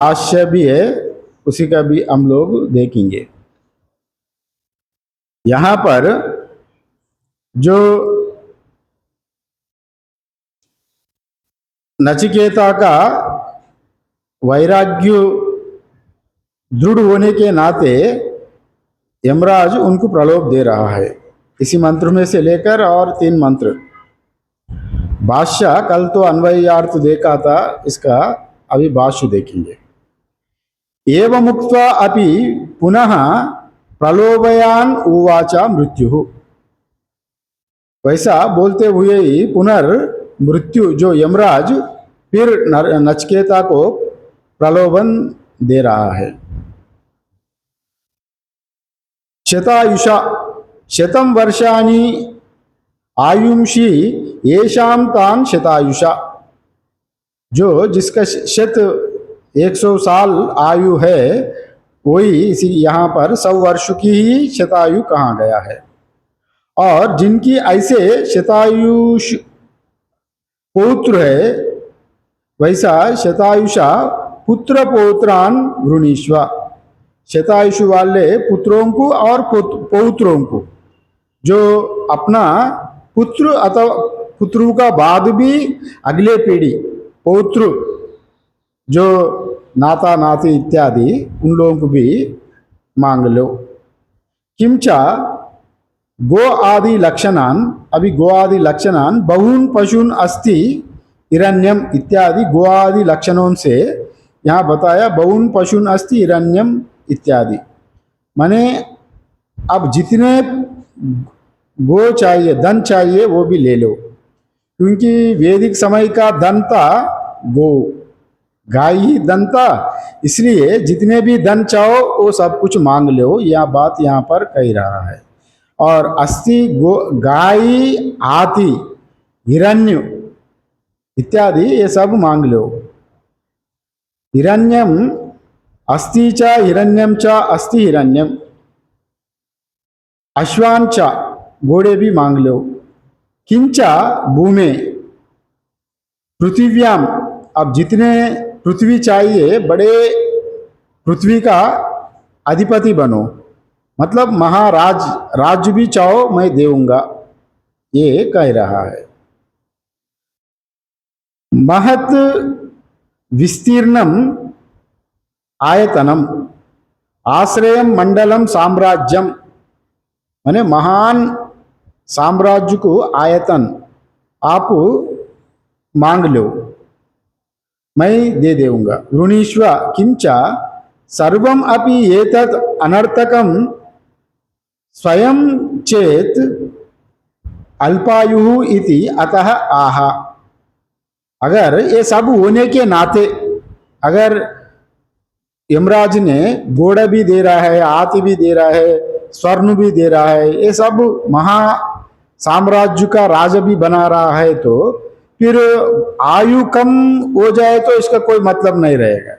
भाष्य भी है, उसी का भी हम लोग देखेंगे। यहाँ पर जो नचिकेता का वैराग्य दृढ़ होने के नाते यमराज उनको प्रलोभ दे रहा है। इसी मंत्र में से लेकर और 3 मंत्र भाष्य कल तो अन्वयार्थ देखा था, इसका अभी भाष्य देखेंगे। एवं मुक्त्वा अपि पुनः प्रलोभयान उवाचा मृत्यु। वैसा बोलते हुए ही पुनर्मृत्यु जो यमराज फिर नचिकेता को प्रलोभन दे रहा है। शतायुषा शतम वर्षाणि आयुषी येषां तान शतायुषा, जो जिसका 100 साल आयु है, वही इसी यहाँ पर 100 वर्ष की ही शतायु कहा गया है। और जिनकी ऐसे शतायुष पौत्र है, वैसा शतायुषा पुत्र पौत्रान वृणीष्व, शतायुष वाले पुत्रों को और पौत्रों को, जो अपना पुत्र अथवा पुत्रों का बाद भी अगले पीढ़ी पौत्र जो नाता नाती इत्यादि, उन लोगों को भी मांग लो। किंचा गो आदि लक्षणान, अभी गो आदि लक्षणान बहून पशून अस्ति हिरण्यम इत्यादि गो आदि लक्षणों से यहाँ बताया बहून पशून अस्ति हिरण्यम इत्यादि। माने अब जितने गो चाहिए, धन चाहिए, वो भी ले लो, क्योंकि वैदिक समय का धन था गो, गाय ही धन था, इसलिए जितने भी धन चाहो वो सब कुछ मांग लो, यह बात यहाँ पर कह रहा है। और अस्ति गो गाय आती हिरण्य इत्यादि ये सब मांग लो। हिरण्यम अस्ति च हिरण्यम च अस्ति हिरण्यम, अश्वान च घोड़े भी मांग लो। किंचा भूमे पृथिव्याम, अब जितने पृथ्वी चाहिए, बड़े पृथ्वी का अधिपति बनो, मतलब महाराज, राज्य भी चाहो मैं देऊंगा, ये कह रहा है। महत विस्तीर्णम आयतनम आश्रयम मंडलम साम्राज्यम, माने महान साम्राज्य को आयतन आप मांग लो, मैं दे देऊंगा। ऋणीश्व किंचा सर्वम अपि एतत् अनर्थकम स्वयं चेत अल्पायु इति अतः आहा। अगर ये सब होने के नाते, अगर यमराज ने घोड़ा भी दे रहा है, हाथी भी दे रहा है, स्वर्ण भी दे रहा है, ये सब महा साम्राज्य का राजा भी बना रहा है, तो फिर आयु कम हो जाए तो इसका कोई मतलब नहीं रहेगा।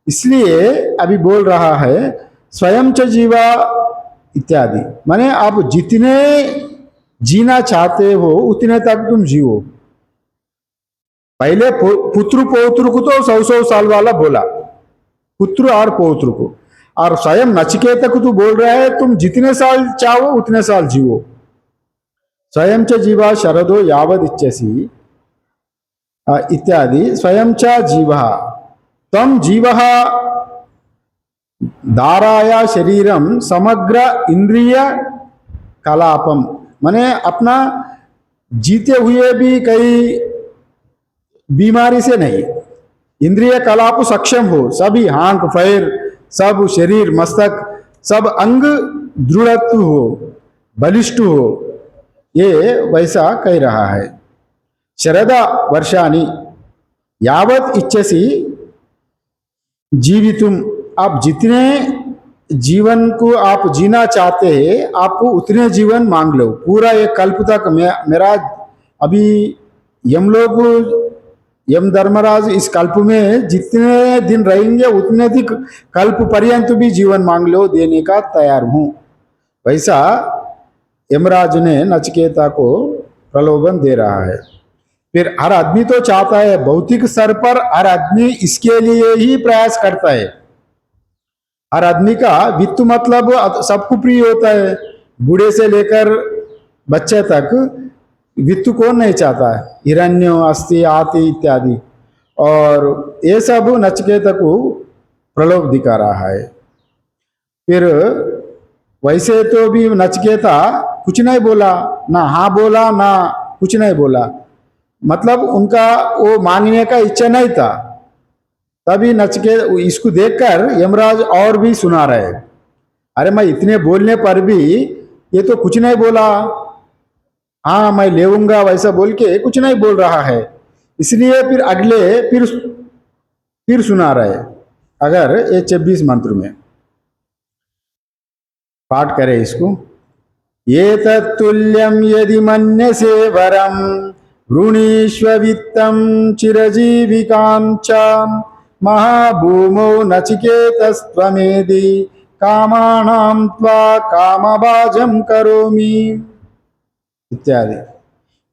इसलिए अभी बोल रहा है स्वयं च जीवा इत्यादि, माने आप जितने जीना चाहते हो उतने तक तुम जियो। पहले पुत्र पौत्र को तो 100 साल वाला बोला, पुत्र और पौत्र को, और स्वयं नचिकेता को तो बोल रहा है तुम जितने साल चाहो उतने साल जियो। स्वयं च जीवा शरदो यावद इच्छसि इत्यादि, स्वयं च जीवा तम जीवः धाराया शरीरम समग्र इंद्रिय कलापम, माने अपना जीते हुए भी कई बीमारी से नहीं, इंद्रिय कलाप सक्षम हो, सभी आंख पैर सब शरीर मस्तक सब अंग दृढ़त्व हो, बलिष्ठ हो, ये वैसा कह रहा है। शरदा वर्षाणि यावत इच्छसि जीवितुम, आप जितने जीवन को आप जीना चाहते हैं आप उतने जीवन मांग लो, पूरा एक कल्प तक। मेरा अभी यम धर्मराज इस कल्प में जितने दिन रहेंगे उतने दिन कल्प पर्यंत भी जीवन मांग लो, देने का तैयार हूं। वैसा यमराज ने नचिकेता को प्रलोभन दे रहा है। फिर हर आदमी तो चाहता है, भौतिक स्तर पर हर आदमी इसके लिए ही प्रयास करता है। हर आदमी का वित्त मतलब सबको प्रिय होता है, बूढ़े से लेकर बच्चे तक वित्त कौन नहीं चाहता है, हिरण्य अस्थि आति इत्यादि। और ये सब नचिकेता को प्रलोभ दिखा रहा है। फिर वैसे तो भी नचिकेता कुछ नहीं बोला, ना हाँ बोला ना कुछ नहीं बोला, मतलब उनका वो मानने का इच्छा नहीं था। तभी नचिकेत इसको देखकर यमराज और भी सुना रहे, अरे मैं इतने बोलने पर भी ये तो कुछ नहीं बोला, हाँ मैं लेऊंगा वैसा बोल के कुछ नहीं बोल रहा है। इसलिए फिर अगले फिर सुना रहे। अगर ये 26 मंत्र में पाठ करें इसको, ये तत्तुल्यम यदि मन्यसे वरम वृणीष्व वित्तं चिरजीविकां च महाभूमौ नचिकेतस्त्वमेधि कामानां त्वा कामभाजं करोमि इत्यादि।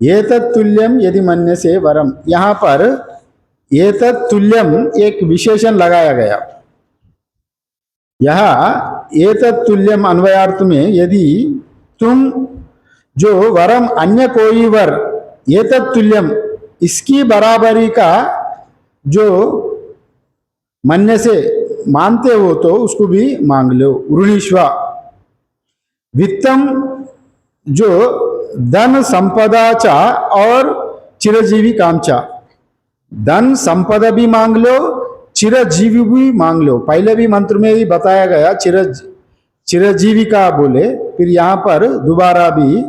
ये तत्तुल्यम यदि मन्यसे वरम, यहाँ पर ये तत्तुल्यम एक विशेषण लगाया गया। यह ये तत्तुल्यम अन्वयार्थ में, यदि तुम जो वरम अन्य कोई वर ये तत्तुल्यम इसकी बराबरी का जो मन्य से मानते हो तो उसको भी मांग लो। ऋणीश्वा वित्तम जो धन संपदा चा और चिरजीवी कामचा, धन संपदा भी मांग लो, चिरजीवी भी मांग लो। पहले भी मंत्र में ही बताया गया चिरजीवी का बोले, फिर यहाँ पर दोबारा भी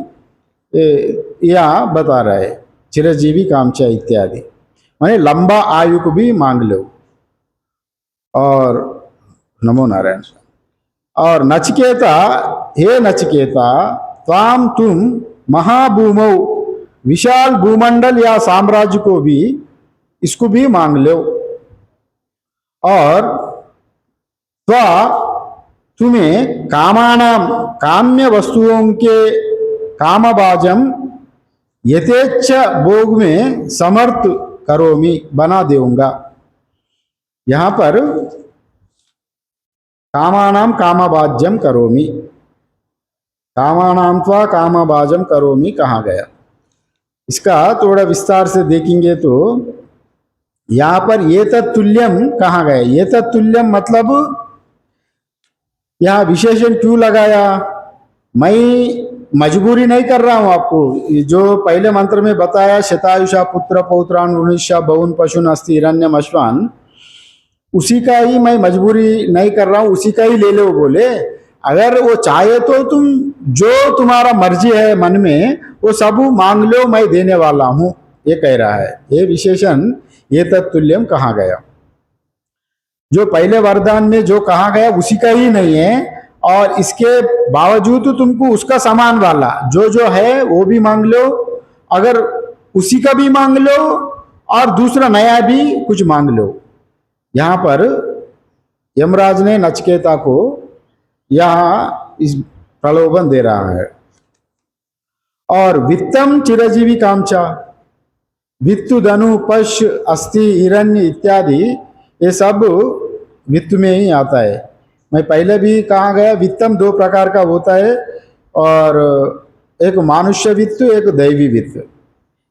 यहाँ बता रहे चिरजीवी कामचा इत्यादि, माने लंबा आयु को भी मांग लो। और नमो नारायण। और नचिकेता, हे नचिकेता, त्वाम तुम महाभूमौ विशाल भूमंडल या साम्राज्य को भी इसको भी मांग लो। और त्वा तुम्हें कामानाम काम्य वस्तुओं के कामभाजम यथेच्छ भोग में समर्थ करोमि बना देऊंगा। यहाँ पर कामानाम कामभाज्यम करोमि, कामानाम त्वा कामभाजम करोमि कहा गया। इसका थोड़ा विस्तार से देखेंगे तो यहाँ पर ये तत्तुल्यम कहा गया। ये तत्तुल्यम मतलब यहाँ विशेषण क्यों लगाया? मैं मजबूरी नहीं कर रहा हूँ आपको, जो पहले मंत्र में बताया शतायुषा पुत्र पौत्रान ऋणिषा बहुन पशुन अस्ति हिरण्यम अश्वान, उसी का ही मैं मजबूरी नहीं कर रहा हूँ, उसी का ही ले लो बोले। अगर वो चाहे तो तुम जो तुम्हारा मर्जी है मन में वो सब मांग लो, मैं देने वाला हूँ, ये कह रहा है। ये विशेषण ये तत्तुल्यम कहा गया। जो पहले वरदान में जो कहा गया उसी का ही नहीं है, और इसके बावजूद तुमको उसका समान वाला जो जो है वो भी मांग लो, अगर उसी का भी मांग लो और दूसरा नया भी कुछ मांग लो। यहाँ पर यमराज ने नचिकेता को यहाँ इस प्रलोभन दे रहा है। और वित्तम चिरजीवी कामचा, वित्तु धनु पश अस्थि हिरण्य इत्यादि ये सब वित्त में ही आता है। मैं पहले भी कहा गया वित्तम दो प्रकार का होता है, और एक मानुष्य वित्त एक दैवी वित्त।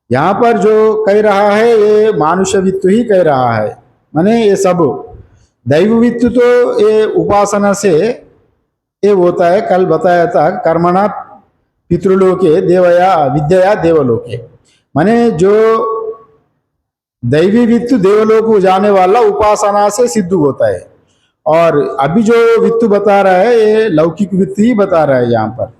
यहाँ पर जो कह रहा है ये मानुष्य वित्त ही कह रहा है, माने ये सब दैव वित्त तो ये उपासना से ये होता है। कल बताया था कर्मणा पितृलोके देवया विद्या देवलोके, माने जो दैवी वित्त देवलोक जाने वाला उपासना से सिद्ध होता है। और अभी जो वित्त बता रहा है ये लौकिक वित्त ही बता रहा है। यहाँ पर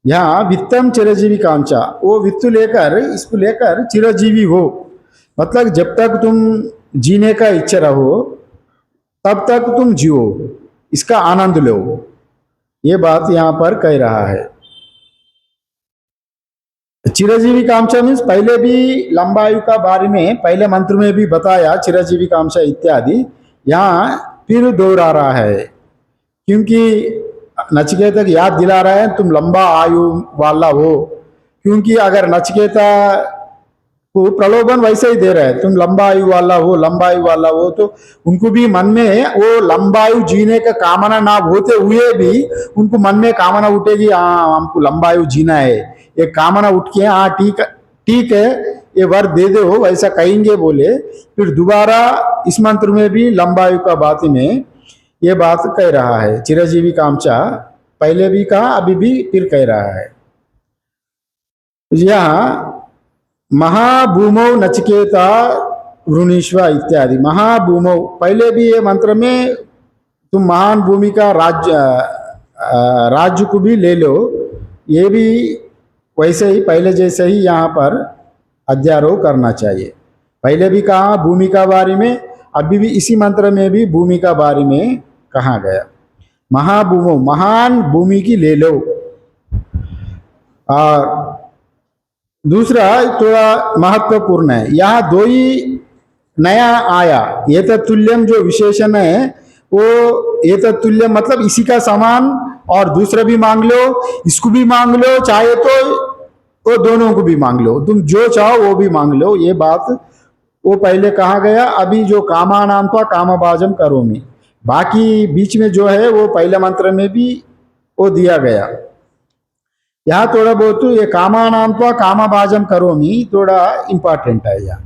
यहाँ वित्तम चिरजीवी कांचा, वो वित्त लेकर इसको लेकर चिरजीवी हो, मतलब जब तक तुम जीने का इच्छा रहो तब तक तुम जियो, इसका आनंद लो, ये बात यहाँ पर कह रहा है। चिरजीवी कामचा मीन्स पहले भी लंबा आयु का बारे में पहले मंत्र में भी बताया चिरजीवी कामचा इत्यादि, यहाँ फिर दोहरा रहा है क्योंकि नचिकेता को याद दिला रहा है तुम लंबा आयु वाला हो। क्योंकि अगर नचिकेता को प्रलोभन वैसे ही दे रहा है, तुम लंबा आयु वाला हो, लंबा आयु वाला हो, तो उनको भी मन में वो लंबा आयु जीने का कामना ना होते हुए भी उनको मन में कामना उठेगी, हाँ हमको लंबा आयु जीना है, ये कामना उठ के हाँ ठीक ठीक है ये वर दे दे हो वैसा कहेंगे बोले। फिर दोबारा इस मंत्र में भी लंबा आयु का बात में ये बात कह रहा है, चिरंजीवी कामचा पहले भी कहा अभी भी फिर कह रहा है। यहाँ महाभूमौ नचिकेता वृणीश्व इत्यादि, महाभूमौ पहले भी ये मंत्र में तुम महान भूमि का राज्य को भी ले लो, ये भी वैसे ही पहले जैसे ही यहाँ पर अध्यारोह करना चाहिए। पहले भी कहा भूमि का बारे में, अभी भी इसी मंत्र में भी भूमि का बारे में कहा गया। महाभूमो महान भूमि की ले लो। और दूसरा थोड़ा महत्वपूर्ण है, यहाँ दो ही नया आया, ये तत्तुल्यम जो विशेषण है वो ये तत्तुल्य मतलब इसी का समान, और दूसरा भी मांग लो, इसको भी मांग लो, चाहे तो वो दोनों को भी मांग लो, तुम जो चाहो वो भी मांग लो, ये बात वो पहले कहा गया। अभी जो कामानाम था कामभाजम करोमि, बाकी बीच में जो है वो पहले मंत्र में भी वो दिया गया। यहाँ थोड़ा बहुत ये कामानाम त्वा कामभाजम करोमि थोड़ा इंपॉर्टेंट है। यहाँ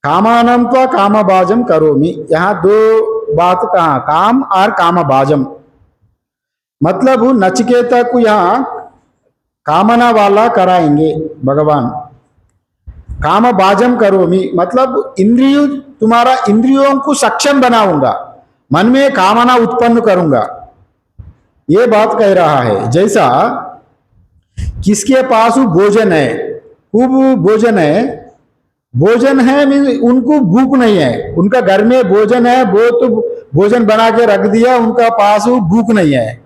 कामानाम त्वा कामभाजम करोमि, यहाँ दो बात कहा, काम और कामभाजम, मतलब नचिकेता को यहाँ कामना वाला कराएंगे भगवान। कामभाजम करोमि मतलब इंद्रियों, तुम्हारा इंद्रियों को सक्षम बनाऊंगा, मन में कामना उत्पन्न करूंगा, ये बात कह रहा है। जैसा किसके पास भोजन है, खूब भोजन है, भोजन है उनको भूख नहीं है, उनका घर में भोजन है, वो तो भोजन बना के रख दिया, उनका पास भूख नहीं है,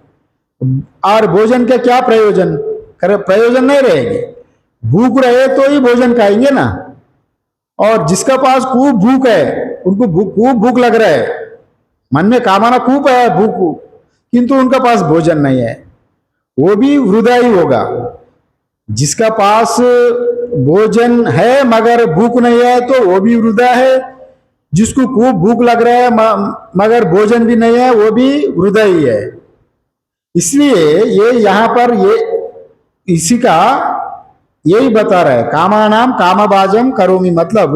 और भोजन का क्या प्रयोजन, प्रयोजन नहीं रहेगी, भूख रहे तो ही भोजन खाएंगे ना। और जिसका पास खूब भूख है, उनको खूब भूख लग रहा है, मन में कामना खूब है भूख, किंतु उनका पास भोजन नहीं है, वो भी वृथा ही होगा। जिसका पास भोजन है मगर भूख नहीं है तो वो भी वृथा है, जिसको खूब भूख लग रहा है मगर भोजन भी नहीं है वो भी वृथा ही है। इसलिए ये यहाँ पर ये इसी का यही बता रहा है, कामानाम कामभाजम करोमि मतलब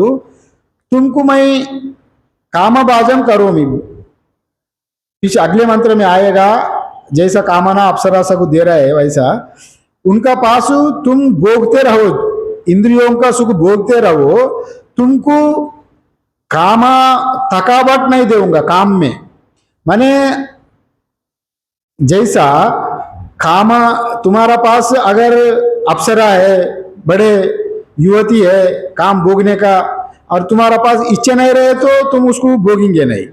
तुमको मैं कामभाजम करोमि। पीछे अगले मंत्र में आएगा, जैसा कामना अप्सरासा को दे रहा है वैसा उनका पास तुम भोगते रहो, इंद्रियों का सुख भोगते रहो, तुमको कामा थकावट नहीं दूंगा काम में। माने जैसा कामा तुम्हारा पास अगर अप्सरा है, बड़े युवती है काम भोगने का, और तुम्हारा पास इच्छा नहीं रहे तो तुम उसको भोगेंगे नहीं।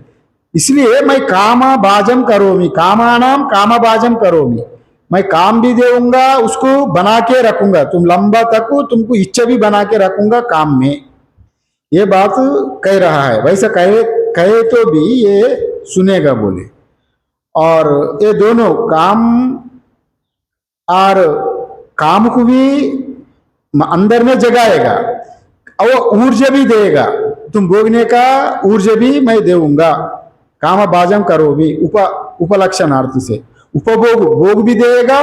इसलिए मैं कामभाजम करोमि, कामानाम कामभाजम करोमि, मैं काम भी देऊंगा, उसको बना के रखूंगा, तुम लंबा तक तुमको इच्छा भी बना के रखूंगा काम में, ये बात कह रहा है। वैसा कहे तो भी ये सुनेगा बोले। और ये दोनों काम और काम को भी अंदर में जगाएगा और ऊर्जा भी देगा, तुम भोगने का ऊर्जा भी मैं देऊंगा। कामभाजम करो भी उपलक्षणार्थ से, उपभोग भोग भी देगा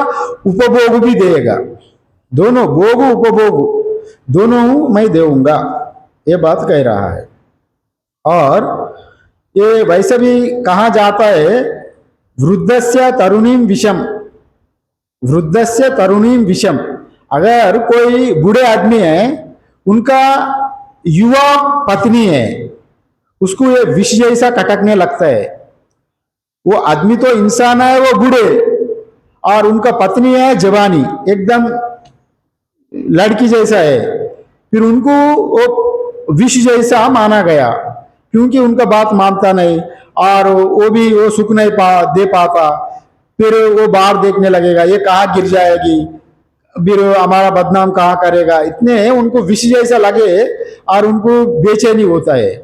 उपभोग भी देगा, दोनों भोग उपभोग दोनों मैं देऊंगा, ये बात कह रहा है। और ये वैसे भी कहा जाता है वृद्धस्य तरुणीम विषम, वृद्धस्य तरुणीम विषम, अगर कोई बूढ़े आदमी है उनका युवा पत्नी है, उसको ये विष जैसा कटकने लगता है, वो आदमी तो इंसान है वो बूढ़े, और उनका पत्नी है जवानी एकदम लड़की जैसा है, फिर उनको वो विष जैसा माना गया क्योंकि उनका बात मानता नहीं, और वो भी वो सुख नहीं दे पाता, फिर वो बाहर देखने लगेगा ये कहाँ गिर जाएगी, फिर हमारा बदनाम कहाँ करेगा, इतने उनको विष जैसा लगे और उनको बेचैनी होता है।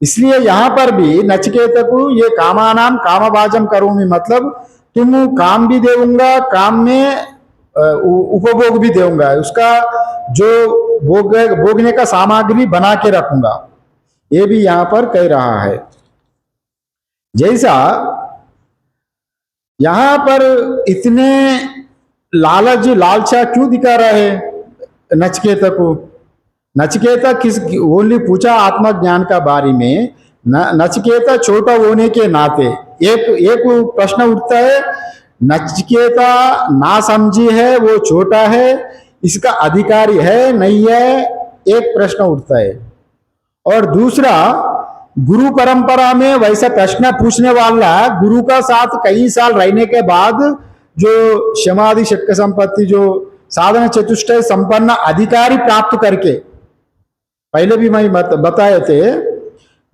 इसलिए यहाँ पर भी नचिकेता को ये कामानाम कामभाजम करोमि मतलब तुम काम भी देऊंगा, काम में उपभोग भी दूंगा, उसका जो भोगने का सामग्री बना के रखूंगा, ये भी यहां पर कह रहा है। जैसा यहां पर इतने लालचा क्यों दिखा रहा है नचिकेता को? नचिकेता किस ओनली पूछा आत्मज्ञान का बारे में। नचिकेता छोटा होने के नाते एक एक प्रश्न उठता है, नचिकेता ना समझी है, वो छोटा है, इसका अधिकारी है नहीं है, एक प्रश्न उठता है। और दूसरा, गुरु परंपरा में वैसा प्रश्न पूछने वाला गुरु का साथ कई साल रहने के बाद जो समाधि षटक संपत्ति जो साधन चतुष्टय संपन्न अधिकारी प्राप्त करके, पहले भी मैं बताए थे,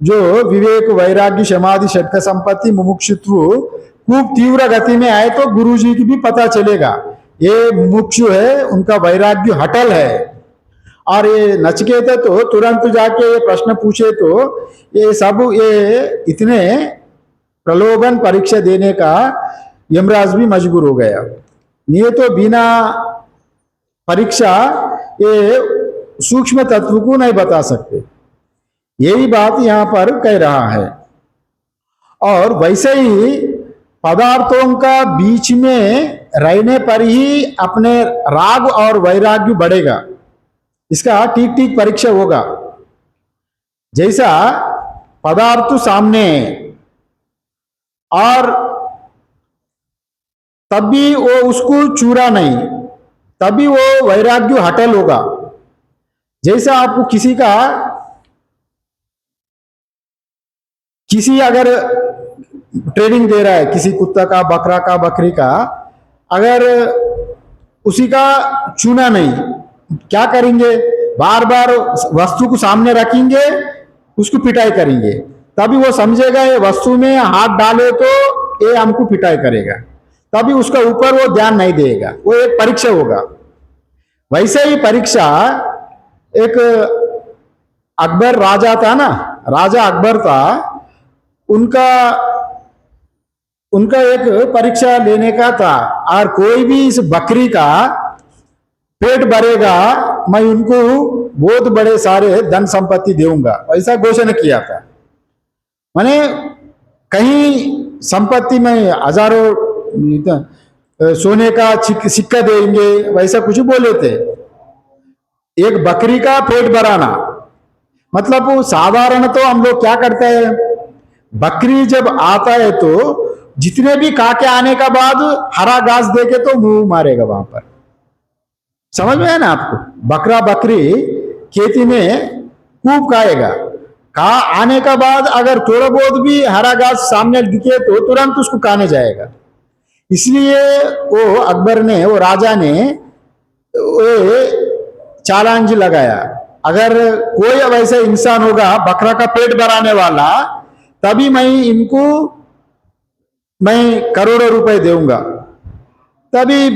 जो विवेक वैराग्य समाधि षटक संपत्ति मुमुक्षुत्व खूब तीव्र गति में आए तो गुरु जी की भी पता चलेगा ये मुमुक्षु है, उनका वैराग्य हटल है। और ये नचिकेता तो तुरंत जाके ये प्रश्न पूछे तो ये सब ये इतने प्रलोभन परीक्षा देने का यमराज भी मजबूर हो गया। नहीं तो बिना परीक्षा ये सूक्ष्म तत्व को नहीं बता सकते, यही बात यहां पर कह रहा है। और वैसे ही पदार्थों का बीच में रहने पर ही अपने राग और वैराग्य बढ़ेगा, इसका ठीक ठीक परीक्षा होगा। जैसा पदार्थ सामने और तब भी वो उसको चूरा नहीं, तभी वो वैराग्य हटल होगा। जैसा आपको किसी अगर ट्रेनिंग दे रहा है, किसी कुत्ता का, बकरा का, बकरी का, अगर उसी का चूना नहीं, क्या करेंगे? बार बार वस्तु को सामने रखेंगे, उसको पिटाई करेंगे, तभी वो समझेगा ये वस्तु में हाथ डाले तो ये हमको पिटाई करेगा, तभी उसका ऊपर वो ध्यान नहीं देगा। वो एक परीक्षा होगा। वैसे ही परीक्षा एक अकबर राजा था ना, राजा अकबर था, उनका एक परीक्षा लेने का था, और कोई भी इस बकरी का पेट भरेगा मैं उनको बहुत बड़े सारे धन संपत्ति दूंगा, ऐसा घोषणा किया था। माने कहीं संपत्ति में हजारों सोने का सिक्का देंगे, वैसा कुछ बोले थे। एक बकरी का पेट भराना मतलब साधारण तो हम लोग क्या करते हैं, बकरी जब आता है तो जितने भी काके आने का बाद हरा घास देके तो मुंह मारेगा वहां पर, समझ में है ना आपको? बकरा बकरी खेती में खूब खाएगा, खा आने का बाद अगर थोड़ा बहुत भी हरा घास सामने दिखे तो तुरंत उसको खाने जाएगा। इसलिए वो अकबर ने, वो राजा ने चैलेंज लगाया, अगर कोई वैसा इंसान होगा बकरा का पेट भराने वाला, तभी मैं करोड़ों रुपए दूंगा। तभी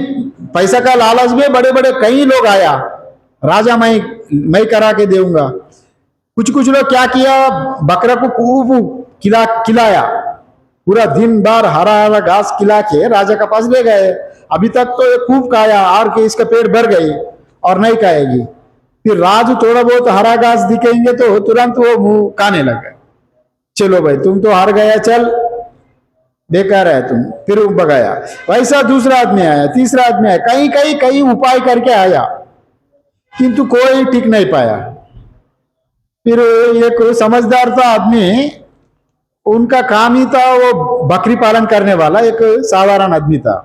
पैसा का लालच में बड़े बड़े कई लोग आया, राजा मैं करा के दूंगा। कुछ लोग क्या किया, बकरा को खूब खिलाया, पूरा दिन भर हरा हरा घास खिला के राजा के पास ले गए। अभी तक तो ये खूब खाया और के इसका पेट भर गई और नहीं खाएगी। फिर राजू थोड़ा बहुत हरा घास दिखेंगे तो तुरंत वो मुंह खाने लगे। चलो भाई तुम तो हार गया, चल बेकार है तुम, फिर वो भगाया। वैसा दूसरा आदमी आया, तीसरा आदमी आया, कई उपाय करके आया, किंतु कोई टिक नहीं पाया। फिर एक समझदार था आदमी, उनका काम ही था वो बकरी पालन करने वाला, एक साधारण आदमी था।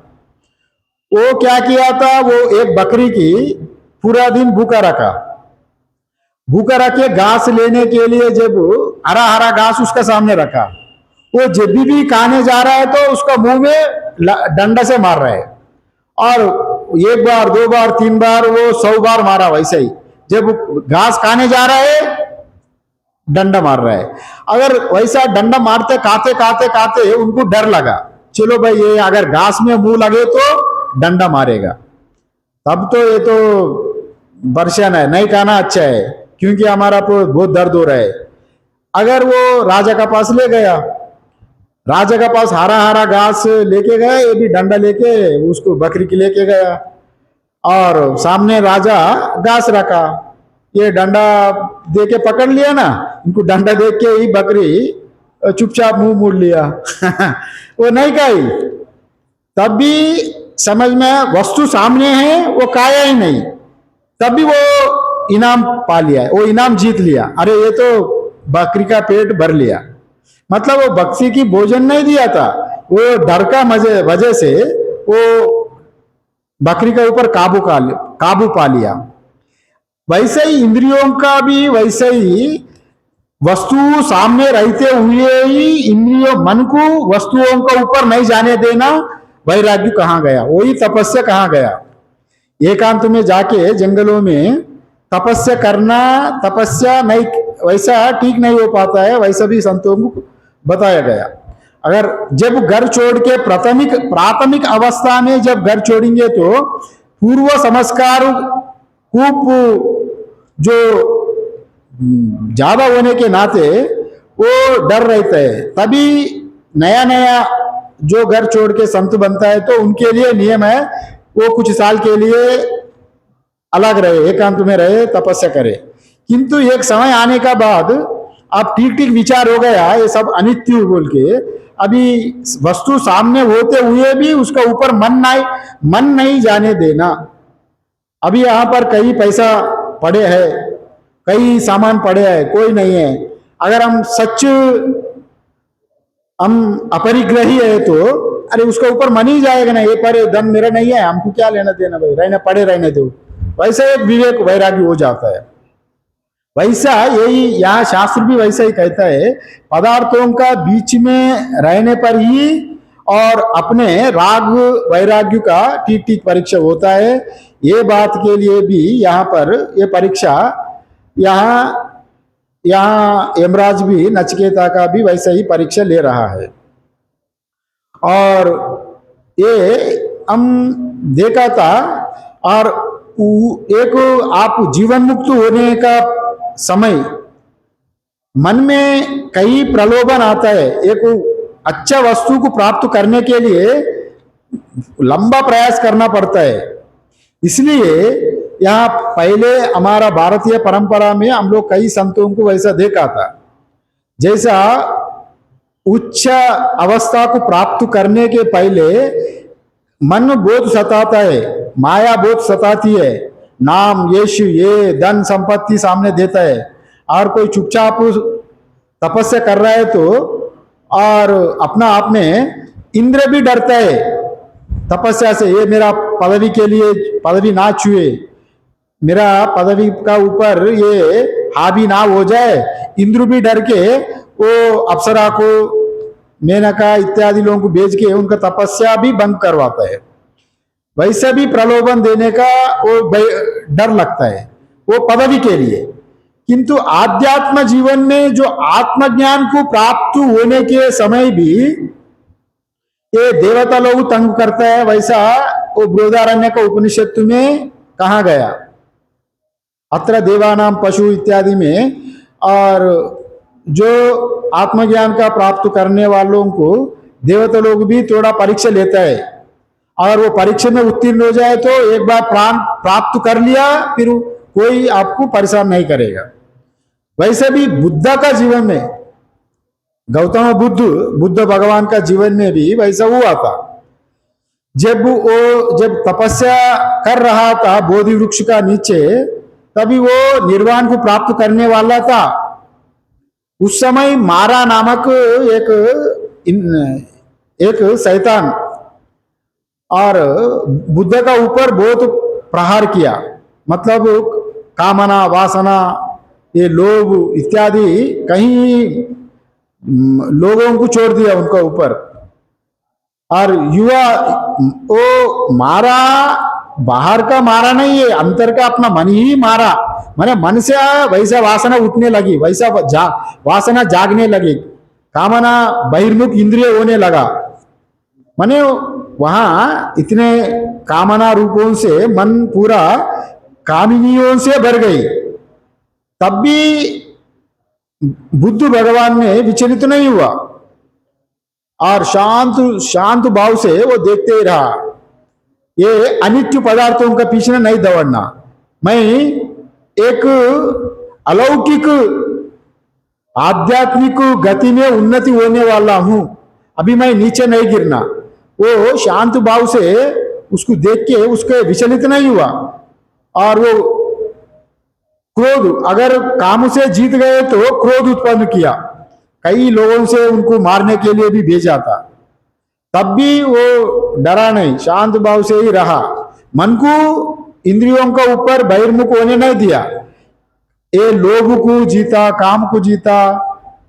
वो क्या किया था, वो एक बकरी की पूरा दिन भूखा रखे घास लेने के लिए, जब हरा हरा घास उसका सामने रखा, वो जब भी खाने जा रहा है तो उसका मुंह में डंडा से मार रहा है, और एक बार, दो बार, तीन बार, वो 100 बार मारा। वैसे ही जब घास खाने जा रहा है डंडा मार रहा है। अगर वैसा डंडा मारते खाते उनको डर लगा, चलो भाई ये अगर घास में मुंह लगे तो डंडा मारेगा, तब तो ये तो बर्शन है, नहीं खाना अच्छा है, क्योंकि हमारा बहुत दर्द हो रहा है। अगर वो राजा का पास ले गया, राजा का पास हरा हरा घास लेके गया, ये भी डंडा लेके उसको बकरी की लेके गया। और सामने राजा घास रखा, ये डंडा दे के पकड़ लिया ना, इनको डंडा देख के ही बकरी चुपचाप मुंह मोड़ लिया। वो नहीं खाई। तब भी समझ में वस्तु सामने है, वो खाया ही नहीं, तब भी वो इनाम पा लिया, वो इनाम जीत लिया। अरे ये तो बकरी का पेट भर लिया। मतलब वो बकरी की भोजन नहीं दिया था, वो डर का वजह से वो बकरी के ऊपर काबू पा लिया। वैसे ही इंद्रियों का भी वैसे ही वस्तु सामने रहते हुए ही इंद्रियों मन को वस्तुओं के ऊपर नहीं जाने देना, वैराग्य कहाँ गया, वही तपस्या कहाँ गया। एकांत में जाके जंगलों में तपस्या करना, तपस्या नहीं, वैसा ठीक नहीं हो पाता है, वैसा भी संतों को बताया गया। अगर जब घर छोड़ के प्राथमिक अवस्था में जब घर छोड़ेंगे तो पूर्व संस्कार खूब जो ज्यादा होने के नाते वो डर रहता है। तभी नया नया जो घर छोड़ के संत बनता है तो उनके लिए नियम है, वो कुछ साल के लिए अलग रहे, एकांत में रहे, तपस्या करे। किंतु एक समय आने का बाद अब ठीक ठीक विचार हो गया, ये सब अनित्य बोल के, अभी वस्तु सामने होते हुए भी उसका ऊपर मन नहीं जाने देना। अभी यहाँ पर कई पैसा पड़े है, कई सामान पड़े है, कोई नहीं है, अगर हम सच हम अपरिग्रही है तो अरे उसका ऊपर मन ही जाएगा ना, ये पर धन मेरा नहीं है, हमको क्या लेना देना भाई, रहना पड़े रहने दो। वैसा एक विवेक वैराग्य हो जाता है। वैसा यही यहाँ शास्त्र भी वैसा ही कहता है, पदार्थों का बीच में रहने पर ही और अपने राग वैराग्य का ठीक ठीक परीक्षा होता है। ये बात के लिए भी यहाँ पर ये परीक्षा, यहाँ यहाँ यमराज भी नचिकेता का भी वैसा ही परीक्षा ले रहा है। और ये हम देखा था। और एक आप जीवन मुक्त होने का समय मन में कई प्रलोभन आता है, एक अच्छा वस्तु को प्राप्त करने के लिए लंबा प्रयास करना पड़ता है। इसलिए यहाँ पहले हमारा भारतीय परंपरा में हम लोग कई संतों को वैसा देखा था, जैसा उच्च अवस्था को प्राप्त करने के पहले मन बहुत सताता है, माया बहुत सताती है, नाम यश ये धन संपत्ति सामने देता है, और कोई चुपचाप तपस्या कर रहा है तो, और अपना आप में इंद्र भी डरता है तपस्या से, ये मेरा पदवी के लिए पदवी ना छुए, मेरा पदवी का ऊपर ये हावी ना हो जाए। इंद्र भी डर के वो अप्सरा को, मेनका इत्यादि लोगों को भेज के उनका तपस्या भी बंद करवाता है। वैसे भी प्रलोभन देने का वो डर लगता है वो पदवी के लिए। किंतु आध्यात्म जीवन में जो आत्मज्ञान को प्राप्त होने के समय भी ये देवता लोग तंग करता है, वैसा वो बृहदारण्य का उपनिषद में कहा गया, अत्र देवानाम पशु इत्यादि में। और जो आत्मज्ञान का प्राप्त करने वालों को देवता लोग भी थोड़ा परीक्षा लेता है, और वो परीक्षा में उत्तीर्ण हो जाए तो एक बार प्राण प्राप्त कर लिया, फिर कोई आपको परेशान नहीं करेगा। वैसे भी बुद्ध का जीवन में, गौतम बुद्ध भगवान का जीवन में भी वैसा हुआ था। जब तपस्या कर रहा था बोधि वृक्ष का नीचे, तभी वो निर्वाण को प्राप्त करने वाला था। उस समय मारा नामक एक शैतान और बुद्ध का ऊपर बहुत प्रहार किया, मतलब कामना वासना ये लोभ इत्यादि कहीं लोगों को छोड़ दिया उनका ऊपर। और युवा वो मारा, बाहर का मारा नहीं है, अंतर का अपना मन ही मारा। मैंने मन से वैसा वासना उठने लगी, वैसा वासना जागने लगी, कामना बहिर्मुख इंद्रिय होने लगा। माने वहां इतने कामना रूपों से मन पूरा कामिनियों से भर गई। तब भी बुद्ध भगवान में विचलित नहीं हुआ और शांत भाव से वो देखते ही रहा। ये अनित्य पदार्थों का पीछे नहीं दौड़ना। मैं एक अलौकिक आध्यात्मिक गति में उन्नति होने वाला हूं, अभी मैं नीचे नहीं गिरना। वो शांत भाव से उसको देख के उसके विचलित नहीं हुआ। और वो क्रोध, अगर काम से जीत गए तो क्रोध उत्पन्न किया, कई लोगों से उनको मारने के लिए भी भेजा था, तब भी वो डरा नहीं, शांत भाव से ही रहा। मन को इंद्रियों का ऊपर बहिर्मुख होने नहीं दिया। ये लोभ को जीता, काम को जीता,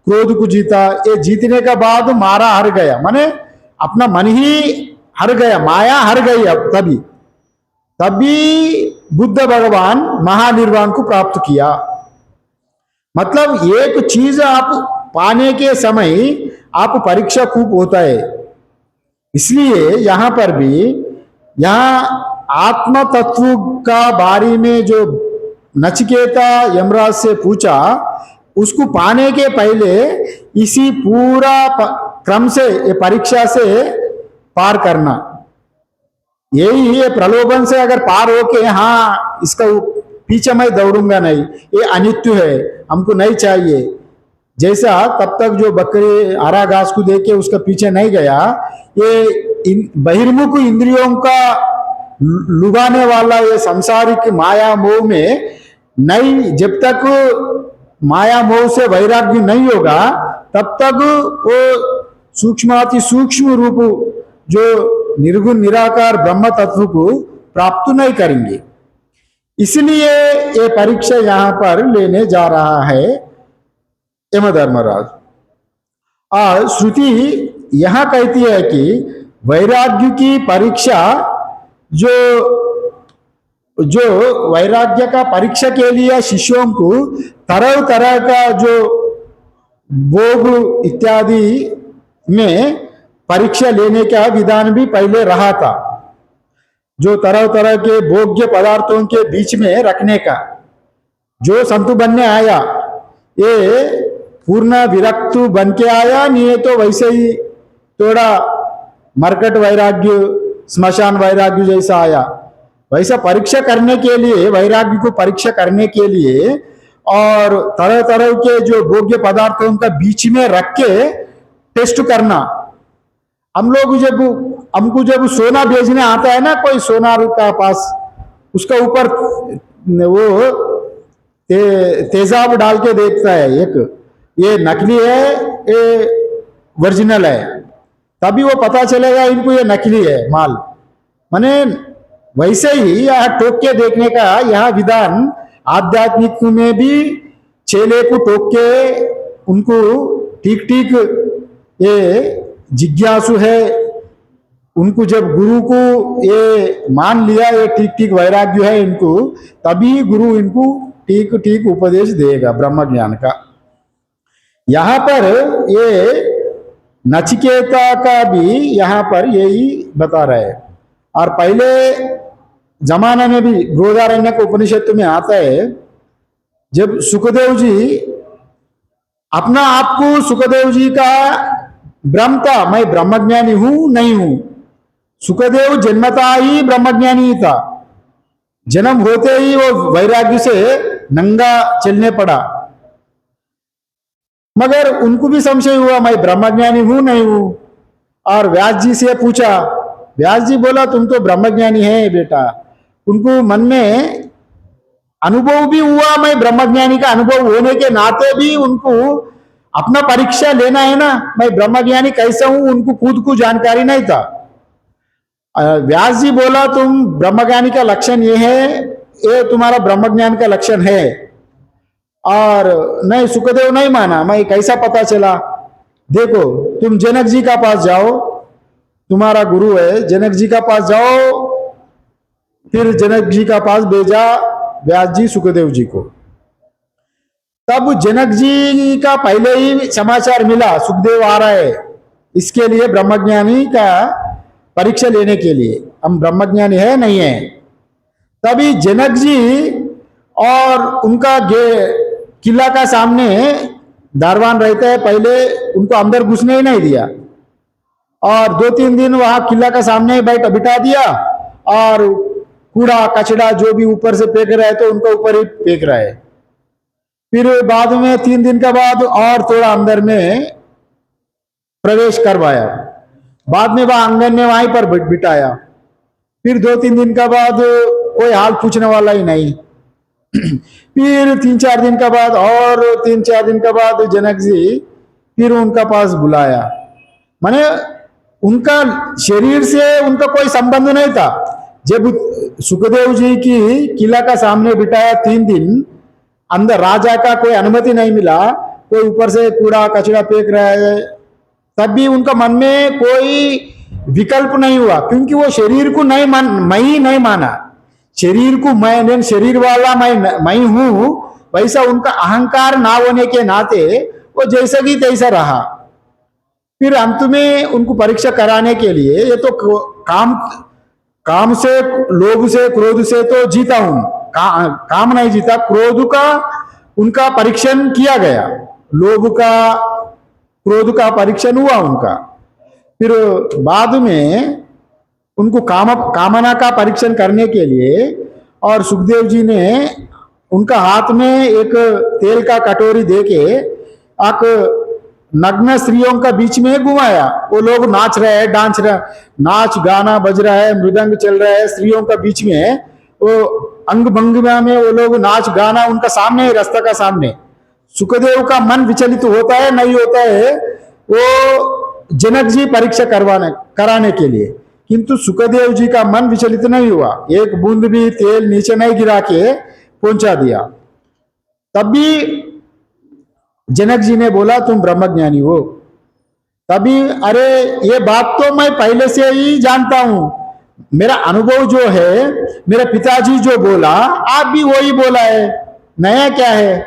क्रोध को जीता। ये जीतने के बाद मारा हार गया, माने अपना मन ही हार गया, माया हार गई। अब तभी बुद्ध भगवान महानिर्वाण को प्राप्त किया। मतलब एक चीज आप पाने के समय आप परीक्षा खूब होता है। इसलिए यहां पर भी, यहां आत्म तत्व का बारे में जो नचिकेता यमराज से पूछा, उसको पाने के पहले इसी पूरा क्रम से, ये परीक्षा से पार करना, यही है। प्रलोभन से अगर पार होके हाँ इसका पीछे मैं दौड़ूंगा नहीं, ये अनित्य है, हमको नहीं चाहिए, जैसा तब तक जो बकरी हरा घास को देख के उसका पीछे नहीं गया, ये बहिर्मुख इंद्रियों का लुभाने वाला ये सांसारिक माया मोह में नहीं, जब तक माया मोह से वैराग्य नहीं होगा तब तक वो सूक्ष्माति सूक्ष्म रूप जो निर्गुण निराकार ब्रह्म तत्व को प्राप्त नहीं करेंगे। इसलिए ये परीक्षा यहां पर लेने जा रहा है यमधर्मराज। और श्रुति यहां कहती है कि वैराग्य की परीक्षा, जो वैराग्य का परीक्षा के लिए शिष्यों को तरह तरह का जो भोग इत्यादि में परीक्षा लेने का विधान भी पहले रहा था, जो तरह तरह के भोग्य पदार्थों के बीच में रखने का। जो संत बनने आया ये पूर्ण विरक्त बन के आया, नहीं है तो वैसे ही थोड़ा मरकट वैराग्य, स्मशान वैराग्य जैसा आया। वैसा परीक्षा करने के लिए, वैराग्य को परीक्षा करने के लिए और तरह तरह के जो भोग्य पदार्थों का बीच में रख के टेस्ट करना। हम लोग हमको जब सोना बेचने आता है ना कोई सोनार का पास, उसका ऊपर वो तेजाब डाल के देखता है, एक ये नकली है ये ओरिजिनल है, तभी वो पता चलेगा इनको ये नकली है माल। माने वैसे ही यह टोक के देखने का यह विधान आध्यात्मिक में भी चेले को टोक के उनको ठीक ठीक ये जिज्ञासु है, उनको जब गुरु को ये मान लिया ये ठीक ठीक वैराग्य है इनको, तभी गुरु इनको ठीक ठीक उपदेश देगा ब्रह्म ज्ञान का। यहां पर ये नचिकेता का भी यहां पर यही बता रहे हैं। और पहले जमाने में भी बृहदारण्यक उपनिषद में आता है, जब सुखदेव जी अपना आप को, सुखदेव जी का भ्रम था मैं ब्रह्मज्ञानी हूं नहीं हूं। सुखदेव जन्मता ही ब्रह्मज्ञानी था, जन्म होते ही वो वैराग्य से नंगा चलने पड़ा। मगर उनको भी संशय हुआ मैं ब्रह्मज्ञानी हूं नहीं हूं। और व्यास जी से पूछा, व्यास जी बोला तुम तो ब्रह्मज्ञानी है बेटा। उनको मन में अनुभव भी हुआ, मैं ब्रह्मज्ञानी का अनुभव होने के नाते भी उनको अपना परीक्षा लेना है ना, मैं ब्रह्मज्ञानी कैसा हूं, उनको खुद को जानकारी नहीं था। व्यास जी बोला तुम ब्रह्मज्ञानी का लक्षण ये है, ये तुम्हारा ब्रह्मज्ञान का लक्षण है। और नहीं, सुखदेव नहीं माना, मैं कैसा पता चला, देखो तुम जनक जी का पास जाओ, तुम्हारा गुरु है, जनक जी का पास जाओ। फिर जनक जी का पास भेजा व्यास जी सुखदेव जी को। तब जनक जी का पहले ही समाचार मिला सुखदेव आ रहा है, इसके लिए ब्रह्मज्ञानी का परीक्षा लेने के लिए, हम ब्रह्मज्ञानी है नहीं है। तभी जनक जी और उनका किला का सामने दारवान रहता है, पहले उनको अंदर घुसने ही नहीं दिया और 2-3 दिन वहां किला का सामने बिठा दिया। और कूड़ा कचड़ा जो भी ऊपर से फेंक रहा है तो उनका ऊपर ही फेंक रहा है। फिर बाद में 3 दिन के बाद और थोड़ा अंदर में प्रवेश करवाया, बाद में वह आंगन में वहीं पर बिठाया। फिर 2-3 दिन का बाद कोई हाल पूछने वाला ही नहीं। फिर 3-4 दिन का बाद और 3-4 दिन का बाद जनक जी फिर उनका पास बुलाया। माने उनका शरीर से उनका कोई संबंध नहीं था। जब सुखदेव जी की किला का सामने बिठाया 3 दिन, अंदर राजा का कोई अनुमति नहीं मिला, कोई ऊपर से कूड़ा कचरा फेंक रहा है, तब भी उनका मन में कोई विकल्प नहीं हुआ, क्योंकि वो शरीर को मैं ही नहीं माना। शरीर को मैं शरीर वाला मैं हूं, वैसा उनका अहंकार ना होने के नाते वो जैसा की तैसा रहा। फिर अंत में उनको परीक्षा कराने के लिए, ये तो काम से, लोभ से, क्रोध से तो जीता हूं, काम नहीं जीता, क्रोध का उनका परीक्षण किया गया, लोभ का क्रोध का परीक्षण हुआ उनका। फिर बाद में उनको कामना का परीक्षण करने के लिए और सुखदेव जी ने उनका हाथ में एक तेल का कटोरी देके एक नग्न स्त्रियों का बीच में घुमाया। वो लोग नाच रहे हैं, डांस रहे, नाच गाना बज रहा है, मृदंग चल रहा है, स्त्रियों का बीच में वो अंग भंगिमा में वो लोग नाच गाना उनका सामने, रास्ता का सामने। सुखदेव का मन विचलित होता है नहीं होता है, वो जनक जी परीक्षा कराने के लिए, किंतु सुखदेव जी का मन विचलित नहीं हुआ, एक बूंद भी तेल नीचे नहीं गिरा के पहुंचा दिया। तब भी जनक जी ने बोला तुम ब्रह्मज्ञानी हो। तभी अरे ये बात तो मैं पहले से ही जानता हूं, मेरा अनुभव जो है, मेरे पिताजी जो बोला आप भी वही बोला है, नया क्या है।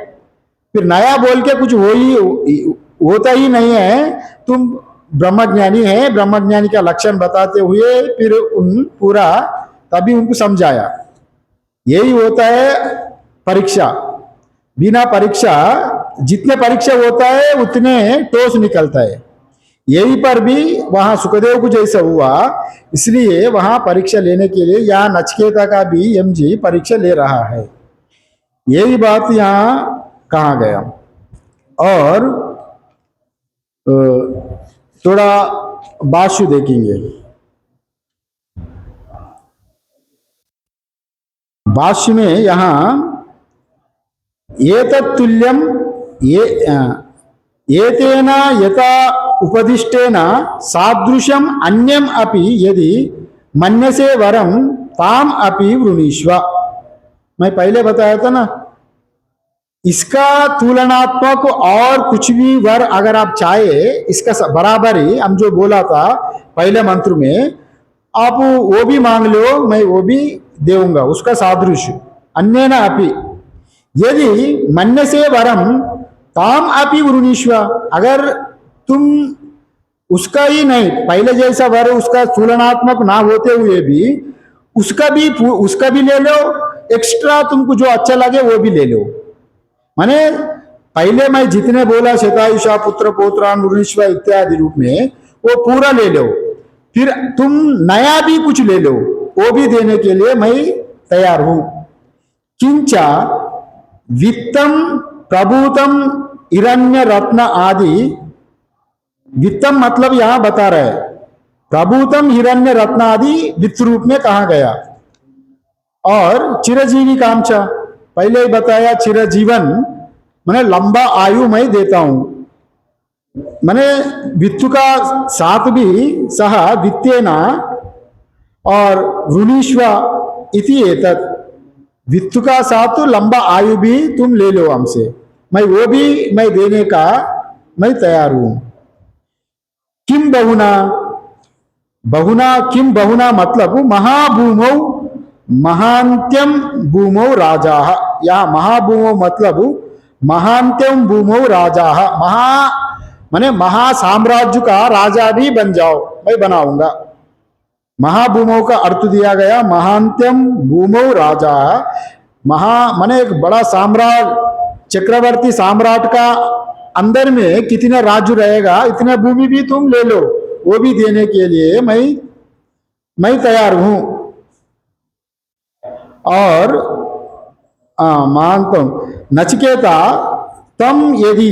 फिर नया बोल के कुछ होता ही नहीं है, तुम ब्रह्मज्ञानी है। ब्रह्मज्ञानी का लक्षण बताते हुए फिर पूरा तभी उनको समझाया। यही होता है परीक्षा, बिना परीक्षा जितने परीक्षा होता है उतने ठोस निकलता है। यही पर भी वहां सुखदेव को जैसा हुआ, इसलिए वहां परीक्षा लेने के लिए यहाँ नचिकेता का भी यमजी परीक्षा ले रहा है। यही बात यहाँ कहा गया। और थोड़ा भाष्य देखेंगे। भाष्य में यहाँ एतत्तुल्यम एतेन यथा उपदिष्टेन सादृशम अन्यम अपि यदि मन्यसे वरम ताम अपि वृणीष्व। मैं पहले बताया था ना, इसका तुलनात्मक और कुछ भी वर अगर आप चाहे, इसका बराबर ही हम जो बोला था पहले मंत्र में, आप वो भी मांग लो, मैं वो भी देऊंगा, उसका सादृश्य अन्य न अपि यदि मन्य से वरम ताम अपि वृणीष्व। अगर तुम उसका ही नहीं, पहले जैसा वर उसका तुलनात्मक ना होते हुए भी उसका भी ले लो, एक्स्ट्रा तुमको जो अच्छा लगे वो भी ले लो। माने पहले मैं जितने बोला शतायुषा पुत्र पौत्रान वृणीष्व इत्यादि रूप में, वो पूरा ले लो, फिर तुम नया भी कुछ ले लो, वो भी देने के लिए मैं तैयार हूं। किंचा वित्तम प्रभूतम हिरण्य रत्न आदि, वित्तम मतलब यहां बता रहे, प्रभूतम हिरण्य रत्न आदि वित्त रूप में कहा गया। और चिरजीवी कामचा, पहले ही बताया चिरजीवन माने लंबा आयु मैं देता हूं, माने वित्त का साथ भी सह वित्तेना और वृणीष्व इति एतत्, वित्त का साथ तो लंबा आयु भी तुम ले लो हमसे, मैं वो भी मैं देने का मैं तैयार हूं। किम बहुना, बहुना किम बहुना मतलब महाभूमौ महांत्यम भूमौ राजा। यहाँ महाभूमौ मतलब महांत्यम भूमौ राजा, माने महासाम्राज्य का राजा भी बन जाओ, मैं बनाऊंगा। महाभूमौ का अर्थ दिया गया महांत्यम भूमौ राजा, माने एक बड़ा साम्राज्य, चक्रवर्ती सम्राट का अंदर में कितना राज्य रहेगा, इतना भूमि भी तुम ले लो, वो भी देने के लिए मैं तैयार हूं। और मानता हूं नचिकेता तम यदि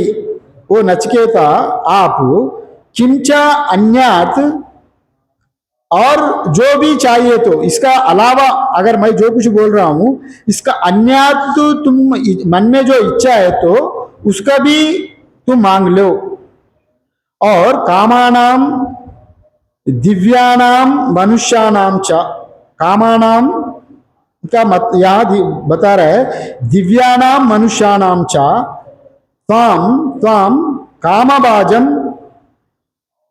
वो नचिकेता आप किंचा अन्यात और जो भी चाहिए तो इसका अलावा अगर मैं जो कुछ बोल रहा हूं इसका अन्यात तो तुम मन में जो इच्छा है तो उसका भी तुम मांग लो और कामानाम दिव्यानाम मनुष्यानाम च कामानाम का मत यहाँ बता रहा है दिव्यानाम मनुष्यानाम च त्वाम त्वाम कामबाजम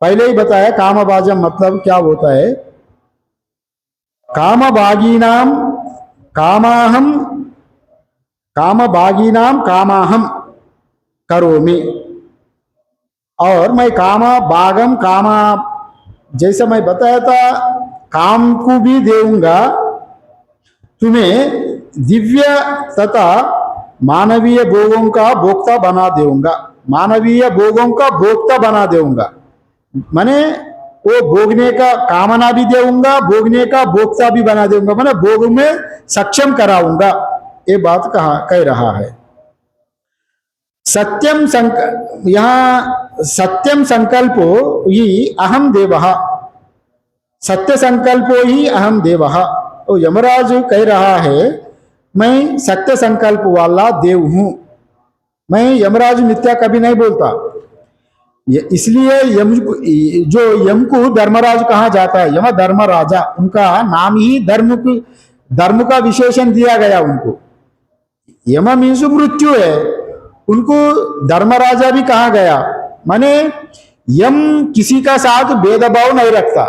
पहले ही बताया कामबाजम मतलब क्या होता है कामबागीनाम कामाहम कामबागीनाम कामाहम करोमि और मैं कामा बागम कामा जैसा मैं बताया था काम को भी देऊंगा तुम्हें दिव्य तथा मानवीय भोगों का भोक्ता बना दूंगा मानवीय भोगों का भोक्ता बना दूंगा माने वो भोगने का कामना भी दूंगा भोगने का भोक्ता भी बना दूंगा माने भोग में सक्षम कराऊंगा ये बात कह रहा है सत्यम यहाँ सत्यम संकल्पो ही अहम देवः सत्य संकल्पो ही अहम देवः तो यमराज कह रहा है मैं सत्य संकल्प वाला देव हूं मैं यमराज मिथ्या कभी नहीं बोलता इसलिए यम जो यम को धर्मराज कहा जाता है यम धर्मराजा उनका नाम ही धर्म का विशेषण दिया गया उनको यम मीन्स मृत्यु है उनको धर्मराजा भी कहा गया माने यम किसी का साथ भेदभाव नहीं रखता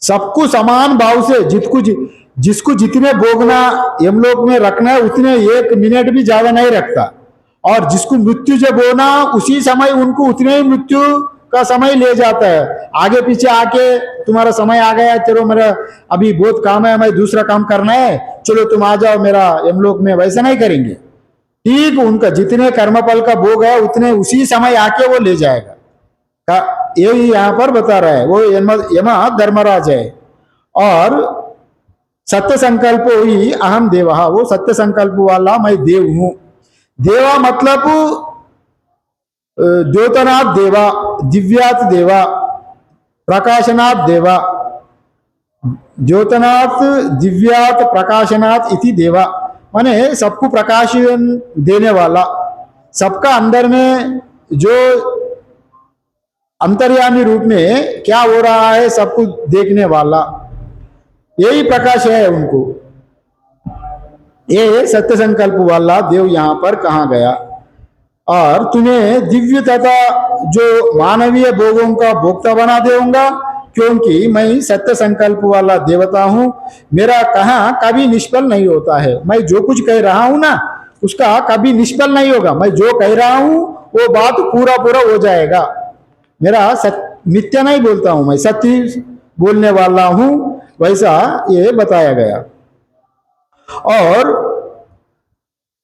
सबको समान भाव से जिसको जितने भोगना यमलोक में रखना है उतने एक मिनट भी ज्यादा नहीं रखता और जिसको मृत्यु जब होना उसी समय उनको उतने ही मृत्यु का समय ले जाता है आगे पीछे आके तुम्हारा समय आ गया चलो मेरा अभी बहुत काम है मैं दूसरा काम करना है चलो तुम आ जाओ मेरा यमलोक में वैसा नहीं करेंगे ठीक उनका जितने कर्मफल का भोग है उतने उसी समय आके वो ले जाएगा यही यहां पर बता रहा है वो यमा धर्मराज है और सत्य संकल्प ही अहम देवा वो सत्य संकल्प वाला मैं देव हूं देवा मतलब द्योतनाथ देवा दिव्यात देवा प्रकाशनाथ देवा द्योतनाथ दिव्यात प्रकाशनाथ इति देवा माने सबको प्रकाशन देने वाला सबका अंदर में जो अंतर्यामी रूप में क्या हो रहा है सबको देखने वाला यही प्रकाश है उनको ये सत्य संकल्प वाला देव यहां पर कहा गया और तुम्हें दिव्य तथा जो मानवीय भोगों का भोक्ता बना दूंगा क्योंकि मैं सत्य संकल्प वाला देवता हूं मेरा कहा कभी निष्फल नहीं होता है मैं जो कुछ कह रहा हूं ना उसका कभी निष्फल नहीं होगा मैं जो कह रहा हूं वो बात पूरा पूरा हो जाएगा मेरा मिथ्या नहीं बोलता हूं मैं सत्य बोलने वाला हूं वैसा ये बताया गया और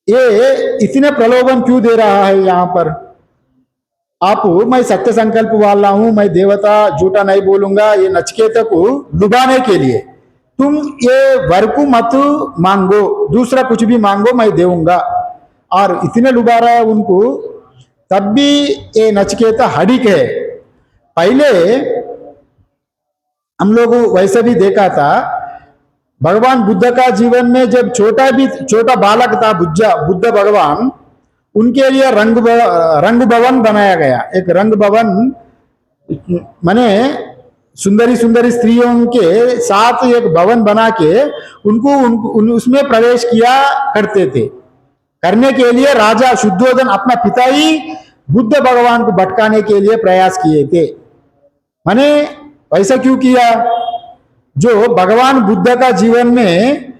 ये इतने प्रलोभन क्यों दे रहा है यहां पर आप मैं सत्य संकल्प वाला हूं मैं देवता झूठा नहीं बोलूंगा ये नचिकेता को लुभाने के लिए तुम ये वर को मत मांगो दूसरा कुछ भी मांगो मैं देऊंगा और इतने लुभा रहा है उनको तब भी ये नचिकेता हडिक है पहले हम लोग वैसे भी देखा था भगवान बुद्ध का जीवन में जब छोटा बालक था बुद्ध भगवान उनके लिए रंग भवन बनाया गया एक रंग भवन माने सुंदरी सुंदरी स्त्रियों के साथ एक भवन बना के उनको उसमें प्रवेश किया करते थे करने के लिए राजा शुद्धोधन अपना पिता ही बुद्ध भगवान को भटकाने के लिए प्रयास किए थे माने ऐसा क्यों किया जो भगवान बुद्ध का जीवन में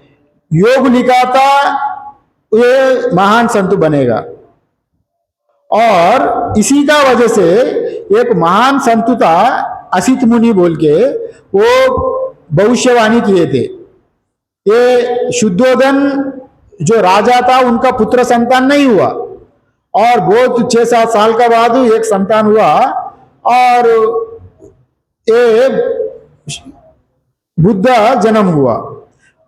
योग लिखा था ये महान संत बनेगा और इसी का वजह से एक महान संत था असित मुनि बोल के वो भविष्यवाणी किए थे ये शुद्धोधन जो राजा था उनका पुत्र संतान नहीं हुआ और बहुत 6-7 साल का बाद एक संतान हुआ और ये बुद्ध जन्म हुआ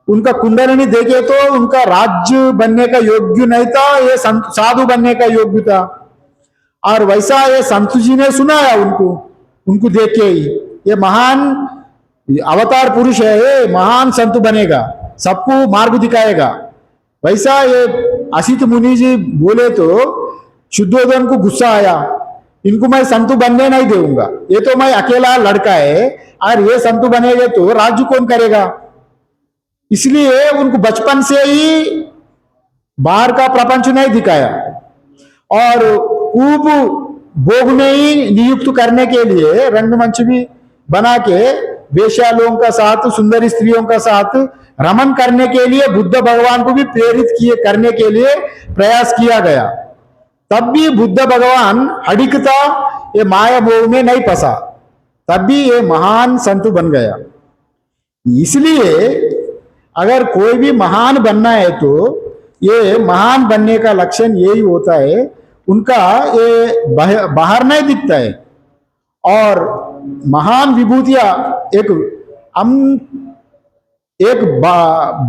उनका कुंडलिनी देखे तो उनका राज्य बनने का योग्य नहीं था, ये साधु बनने का योग्य था। और वैसा ये संत जी ने सुनाया उनको, उनको देख के ही ये महान अवतार पुरुष है, ये महान संत बनेगा, सबको मार्ग दिखाएगा। वैसा ये असित मुनि जी बोले तो शुद्धोधन को गुस्सा आया, इनको मैं संतु बनने नहीं दूंगा, ये तो मैं अकेला लड़का है, और ये संतु बनेगा तो राज्य कौन करेगा। इसलिए उनको बचपन से ही बाहर का प्रपंच नहीं दिखाया, और खूब भोग में ही नियुक्त करने के लिए रंगमंच भी बना के वेश्या लोगों का साथ, सुंदर स्त्रियों का साथ रमन करने के लिए बुद्ध भगवान को भी प्रेरित किए करने के लिए प्रयास किया गया। तब भी बुद्ध भगवान अडिग था, ये माया मोह में नहीं फंसा, तब भी ये महान संत बन गया। इसलिए अगर कोई भी महान बनना है तो ये महान बनने का लक्षण यही होता है, उनका ये बाहर नहीं दिखता है। और महान विभूतियां एक हम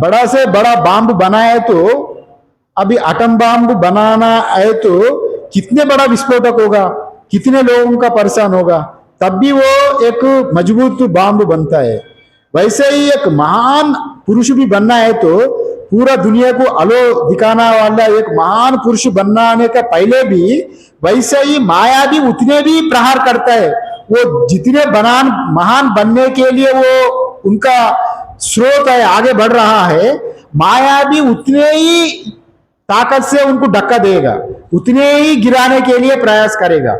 बड़ा से बड़ा बांब बनाए तो अभी एटम बम बनाना है तो कितने बड़ा विस्फोटक होगा, कितने लोगों का परेशान होगा, तब भी वो एक मजबूत बम बनता है। वैसे ही एक महान पुरुष भी बनना है तो पूरा दुनिया को आलो दिखाना वाला एक महान पुरुष बनाने का पहले भी वैसे ही माया भी उतने भी प्रहार करता है। वो जितने महान बनने के लिए वो उनका स्रोत है, आगे बढ़ रहा है, माया भी उतने ही ताकत से उनको धक्का देगा, उतने ही गिराने के लिए प्रयास करेगा।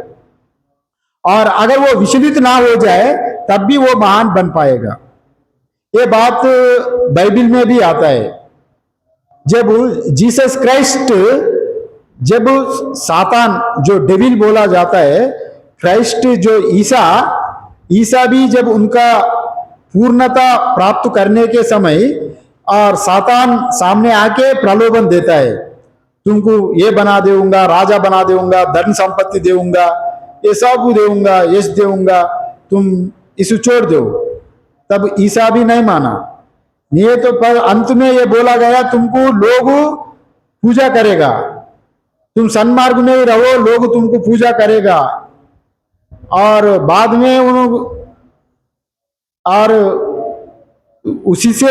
और अगर वो विचलित ना हो जाए तब भी वो महान बन पाएगा। ये बात बाइबल में भी आता है। जब जीसस क्राइस्ट, जब सातान जो डेविल बोला जाता है, क्राइस्ट जो ईसा भी जब उनका पूर्णता प्राप्त करने के समय और सातान सामने आके प्रलोभन देता है, तुमको ये बना देऊंगा, राजा बना देऊंगा, धन संपत्ति देऊंगा, ये सब देऊंगा, यश देऊंगा, तुम इसे छोड़ दो। तब ईसा भी नहीं माना। ये तो पर अंत में ये बोला गया, तुमको लोग पूजा करेगा, तुम सन्मार्ग में ही रहो, लोग तुमको पूजा करेगा। और बाद में और उसी से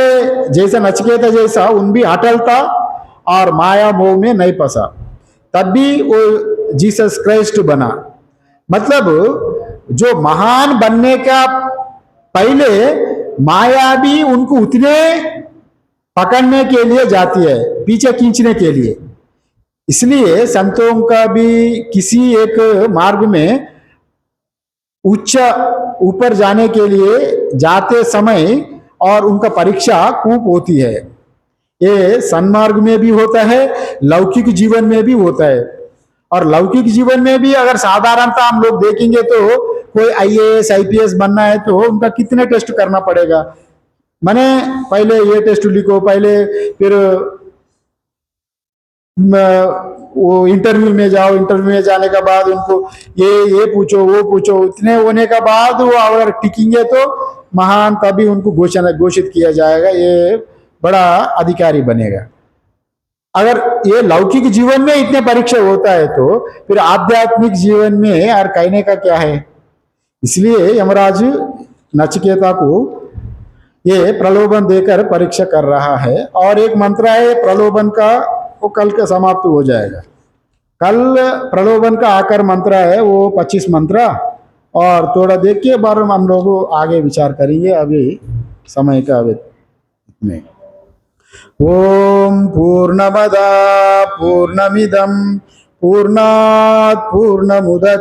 जैसा नचिकेता जैसा उन भी अटल था और माया मोह में नहीं फंसा, तब भी वो जीसस क्राइस्ट बना। मतलब जो महान बनने का पहले माया भी उनको उतने पकड़ने के लिए जाती है, पीछे खींचने के लिए। इसलिए संतों का भी किसी एक मार्ग में उच्च ऊपर जाने के लिए जाते समय और उनका परीक्षा खूब होती है। ये सन्मार्ग में भी होता है, लौकिक जीवन में भी होता है। और लौकिक जीवन में भी अगर साधारणतः हम लोग देखेंगे तो कोई आईएएस आईपीएस बनना है तो उनका कितने टेस्ट करना पड़ेगा। मैंने पहले ये टेस्ट लिखो, पहले फिर वो इंटरव्यू में जाओ, इंटरव्यू में जाने के बाद उनको ये पूछो वो पूछो, इतने होने के बाद वो अगर टिकेंगे तो महान, तभी उनको घोषित किया जाएगा, ये बड़ा अधिकारी बनेगा। अगर ये लौकिक जीवन में इतने परीक्षा होता है तो फिर आध्यात्मिक जीवन में और कहने का क्या है। इसलिए यमराज नचिकेता को ये प्रलोभन देकर परीक्षा कर रहा है। और एक मंत्र है प्रलोभन का, वो कल का समाप्त हो जाएगा। कल प्रलोभन का आकर मंत्र है वो 25 मंत्र, और थोड़ा देख के बार हम लोग आगे विचार करेंगे। अभी समय का इतने। ओम पूर्णमद पूर्णमिदं पूर्णात् पूर्णमुदच्यते